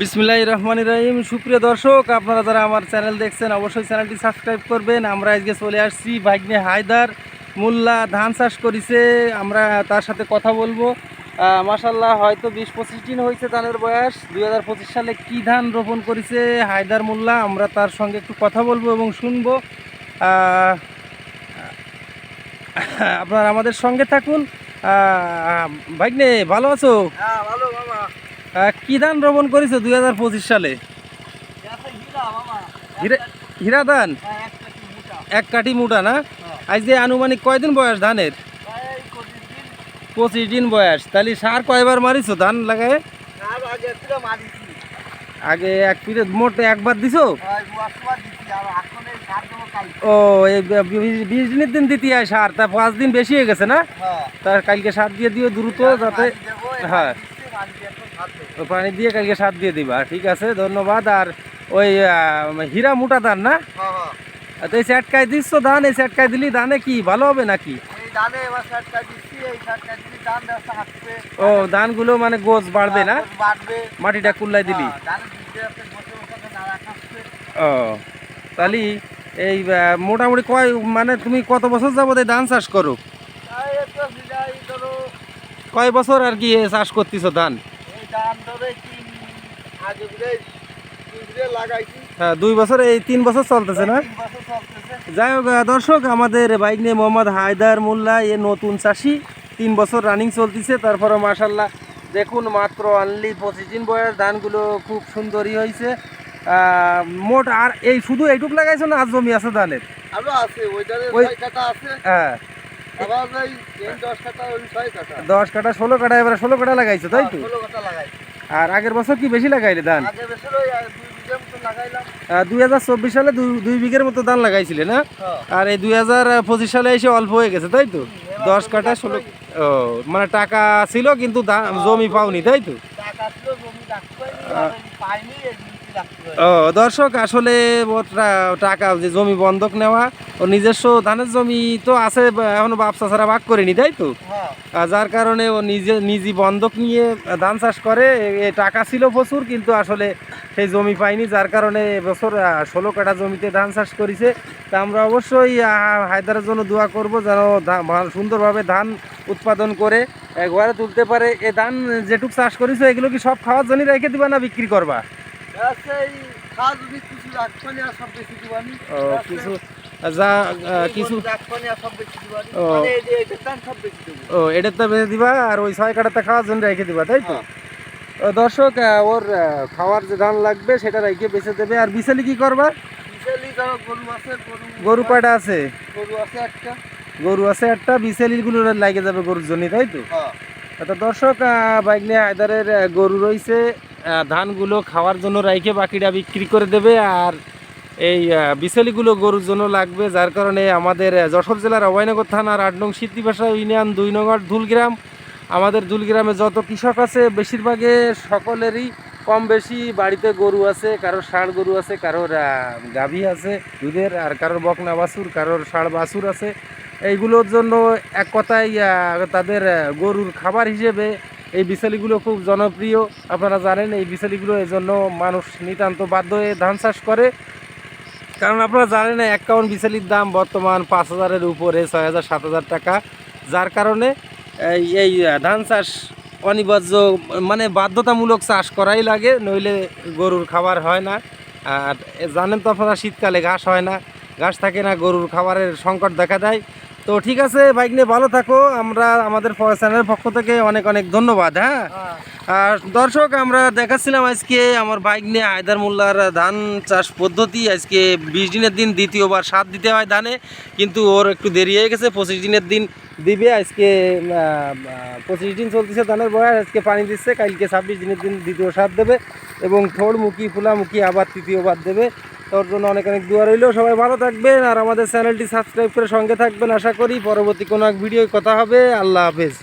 বিসমিল্লাহির রহমানির রহিম। সুপ্রিয় দর্শক, আপনারা যারা আমার চ্যানেল দেখছেন অবশ্যই চ্যানেলটি সাবস্ক্রাইব করবেন। আমরা আজকে চলে আসছি ভাগ্নে হায়দার মোল্লা ধান চাষ করেছে, আমরা তার সাথে কথা বলবো। মাশাল্লাহ হয়তো 20-25 দিন হয়েছে ধানের বয়স। 2025 সালে কি ধান রোপণ করেছে হায়দার মোল্লা, আমরা তার সঙ্গে একটু কথা বলবো এবং শুনবো। আপনারা আমাদের সঙ্গে থাকুন। ভাগ্নে ভালো আছো? হ্যাঁ ভালো মামা। কি ধান রোপণ করেছো 2025 সালে? হীরা ধান, এক কাঠি মোটা না? আজ যে আনুমানিক কয়দিন বয়স ধানের? 25 দিন বয়স। তাহলে সার কয়বার মারিছো ধান লাগায়? আগে এক পিরিয়ড মোট একবার দিছো? ও, এই 20 দিনের দিন দিতে হয় সার, তা 5 দিন বেশি হয়ে গেছে না? তার কালকে সার দিয়ে দিও দ্রুত, যাতে হ্যাঁ পানি দিয়ে কালকে সার দিয়ে দিবা। ঠিক আছে, ধন্যবাদ। আর ওই হীরা মোটা ধান না? তো এই স্যাটকায় দিচ্ছ ধান, এই স্যাটকায় দিলি ধানে কি ভালো হবে নাকি? ও, ধানগুলো মানে গোছ বাড়বে না? মাটিটা কুল্লাই দিলি? ও, তাহলে এই মোটামুটি মানে তুমি কত বছর যাবো এই ধান চাষ করো? কয় বছর আর কি চাষ করতেছো ধান? হ্যাঁ, 2 বছর, এই 3 বছর চলতেছে না? যাই হোক দর্শক, আমাদের বাইক নিয়ে মোহাম্মদ হায়দার মোল্লা, এ নতুন চাষি, 3 বছর রানিং চলতেছে। তারপরে মাশাল্লাহ দেখুন, মাত্র অনলি 25 দিন বয়স, ধানগুলো খুব সুন্দরই হয়েছে। মোট আর এই শুধু এইটুক লাগাইছো না আর জমি আছে ধানের? হ্যাঁ, 10 কাঠা 16 কাঠা, এবারে 16 কাঠা লাগাইছো তাই তো? আর আগের বছর কি বেশি লাগাইলে ধান? 2024 সালে 2 বিঘের মতো ধান লাগাইছিলে না? আর এই 2025 সালে এসে অল্প হয়ে গেছে তাই তো? 10 কাঠা 16। ও, মানে টাকা ছিল কিন্তু জমি পাওনি তাই তো? ও দর্শক, আসলে টাকা যে জমি বন্ধক নেওয়া, ও নিজস্ব ধানের জমি তো আছে এখনো, ব্যবসা ছাড়া ভাগ করেনি তাই তো? যার কারণে ও নিজে বন্ধক নিয়ে ধান চাষ করে। টাকা ছিল প্রচুর, কিন্তু আসলে সেই জমি পাইনি, যার কারণে এবছর 16 কাঠা জমিতে ধান চাষ করেছে। তা আমরা অবশ্যই হায়দারের জন্য দোয়া করব, যেন সুন্দরভাবে ধান উৎপাদন করে ঘরে তুলতে পারে। এ ধান যেটুক চাষ করেছে এগুলো কি সব খাওয়ার জন্য রেখে দিবা না বিক্রি করবা? কিছু এটা তো বেঁধে দিবা, আর ওই 6 কাঠাতে খাওয়ার জন্য রেখে দিবা তাই তো? দর্শক, ওর খাওয়ার যে ধান লাগবে সেটা রেখে বেঁচে দেবে। আর বিছালি কি করবা? গরু কয়টা আছে? গরু আছে একটা, বিছালির গুলো লাগে যাবে গরুর জন্য তাই তো? তো দর্শক, বাইক নিয়ে হায়দারের গরু রয়েছে, ধানগুলো খাওয়ার জন্য রাইখে বাকিটা বিক্রি করে দেবে। আর এই বিছালিগুলো গরুর জন্য লাগবে, যার কারণে আমাদের যশোর জেলার অভয়নগর থানার 8 নং সিদ্ধিপাশা ইউনিয়ন 2 নং দুলগ্রাম, আমাদের দুলগ্রামে যত কৃষক আছে বেশিরভাগে সকলেরই কম বেশি বাড়িতে গরু আছে। কারোর ষাঁড় গরু আছে, কারোর গাভী আছে দুধের, আর কারোর বকনা বাছুর, কারোর ষাঁড় বাছুর আছে। এইগুলোর জন্য এক কথায় তাদের গরুর খাবার হিসেবে এই বিছালিগুলো খুব জনপ্রিয়। আপনারা জানেন এই বিছালিগুলো এই জন্য মানুষ নিতান্ত বাধ্য হয়ে ধান চাষ করে। কারণ আপনারা জানেন 1 কাউন বিছালির দাম বর্তমান 5,000-এর উপরে, 6,000-7,000 টাকা। যার কারণে এই ধান চাষ অনিবার্য, মানে বাধ্যতামূলক চাষ করাই লাগে, নইলে গরুর খাবার হয় না। আর জানেন তো আপনারা, শীতকালে ঘাস হয় না, ঘাস থাকে না, গরুর খাবারের সংকট দেখা দেয়। তো ঠিক আছে বাইক নিয়ে ভালো থাকো, আমরা আমাদের চ্যানেলের পক্ষ থেকে অনেক অনেক ধন্যবাদ। হ্যাঁ, আর দর্শক, আমরা দেখাচ্ছিলাম আজকে আমার বাইক নিয়ে হায়দার মোল্লার ধান চাষ পদ্ধতি। আজকে 20 দিনের দিন দ্বিতীয়বার সার দিতে হয় ধানে, কিন্তু ওর একটু দেরি হয়ে গেছে, 25 দিনের দিন দিবে। আজকে 25 দিন চলতেছে ধানের বয়স, আজকে পানি দিচ্ছে, কালকে 26 দিনের দিন দ্বিতীয় সার দেবে এবং থোড়মুখী ফুলামুখী আবার তৃতীয়বার দেবে। তোর জন্য অনেক অনেক দোয়া রইল। সবাই ভালো থাকবেন আর আমাদের চ্যানেলটি সাবস্ক্রাইব করে সঙ্গে থাকবেন। আশা করি পরবর্তী কোনো এক ভিডিওয় কথা হবে। আল্লাহ হাফেজ।